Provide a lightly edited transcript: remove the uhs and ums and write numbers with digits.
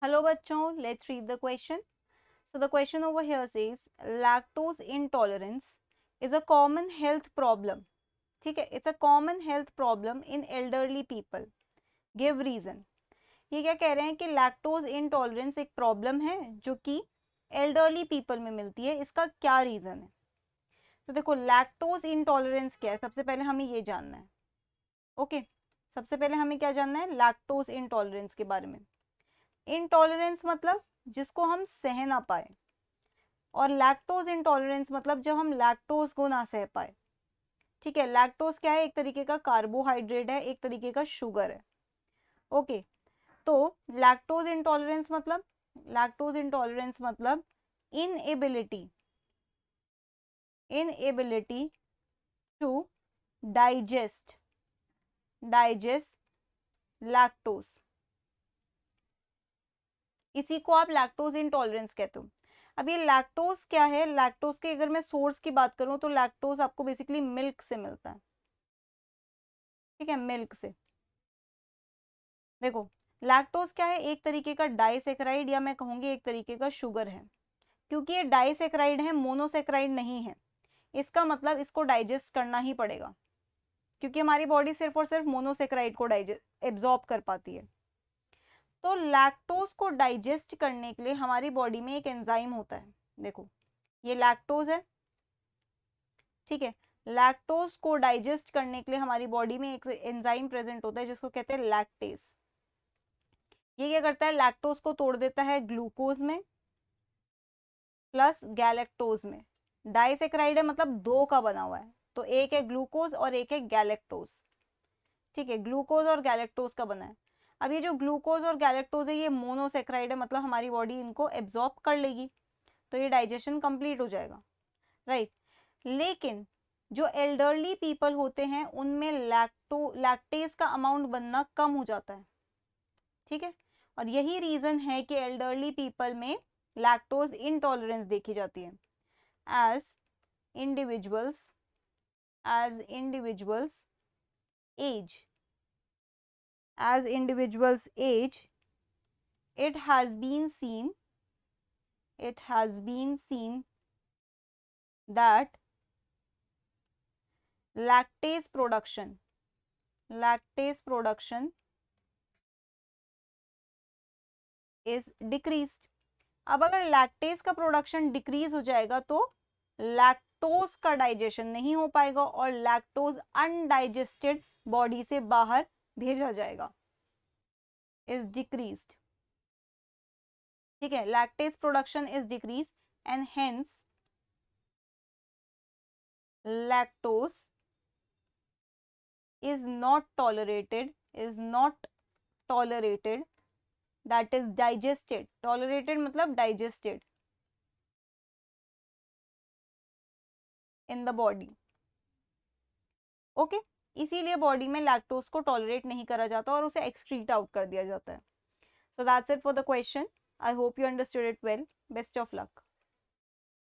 Hello बच्चों, let's read the question. So the question over here says lactose intolerance is a common health problem. ठीक है, it's a common health problem in elderly people. Give reason. ये क्या कह रहे हैं कि lactose intolerance एक प्रॉब्लम है जो कि एल्डरली पीपल में मिलती है. इसका क्या रीजन है? तो देखो, लैक्टोज इंटॉलरेंस क्या है, सबसे पहले हमें ये जानना है. ओके, सबसे पहले हमें क्या जानना है? लैक्टोज इंटॉलरेंस के बारे में. इंटॉलरेंस मतलब जिसको हम सह ना पाए, और लैक्टोज इंटॉलरेंस मतलब जब हम लैक्टोज को ना सह पाए. ठीक है, लैक्टोज क्या है? एक तरीके का कार्बोहाइड्रेट है, एक तरीके का शुगर है. ओके, तो लैक्टोज इंटॉलरेंस मतलब इनएबिलिटी टू डाइजेस्ट लैक्टोज. इसी को आप लैक्टोज इंटॉलरेंस कहते हो. अब ये लैक्टोज क्या है? लैक्टोज के अगर मैं सोर्स की बात करूं तो लैक्टोज आपको बेसिकली मिल्क से मिलता है. ठीक है, मिल्क से. देखो, लैक्टोज क्या है? एक तरीके का डाइसेक्राइड, या मैं कहूंगी एक तरीके का शुगर है. क्योंकि ये डाइसेक्राइड है, मोनोसेक्राइड नहीं है, इसका मतलब इसको डाइजेस्ट करना ही पड़ेगा. क्योंकि हमारी बॉडी सिर्फ और सिर्फ मोनोसेक्राइड को डाइजेस्ट एब्जॉर्ब कर पाती है. तो लैक्टोज को डाइजेस्ट करने के लिए हमारी बॉडी में एक एंजाइम होता है. देखो, ये लैक्टोज है. ठीक है, लैक्टोज को डाइजेस्ट करने के लिए हमारी बॉडी में एक एंजाइम प्रेजेंट होता है जिसको कहते हैं लैक्टेज. ये क्या करता है? लैक्टोज को तोड़ देता है ग्लूकोज में प्लस गैलेक्टोज में. डाइसेक्राइड है मतलब दो का बना हुआ है, तो एक है ग्लूकोज और एक है गैलेक्टोज. ठीक है, ग्लूकोज और गैलेक्टोज का बना है. अब ये जो ग्लूकोज और गैलेक्टोज है ये मोनोसेक्राइड है, मतलब हमारी बॉडी इनको एब्जॉर्ब कर लेगी, तो ये डाइजेशन कंप्लीट हो जाएगा. राइट. लेकिन जो एल्डरली पीपल होते हैं उनमें लैक्टेज का अमाउंट बनना कम हो जाता है. ठीक है, और यही रीजन है कि एल्डरली पीपल में लैक्टोज इंटॉलरेंस देखी जाती है. As individuals age it has been seen that lactase production is decreased. अब अगर लैक्टेज का प्रोडक्शन डिक्रीज हो जाएगा तो लैक्टोज का डाइजेशन नहीं हो पाएगा और लैक्टोज अनडाइजेस्टेड बॉडी से बाहर भेजा जाएगा. Is decreased. ठीक है, lactase production is decrease and hence lactose is not tolerated that is digested. Tolerated मतलब digested in the body. Okay, इसीलिए बॉडी में लैक्टोज को टॉलरेट नहीं करा जाता और उसे एक्सक्रीट आउट कर दिया जाता है. So that's it for the question. I hope you understood it well. Best of luck.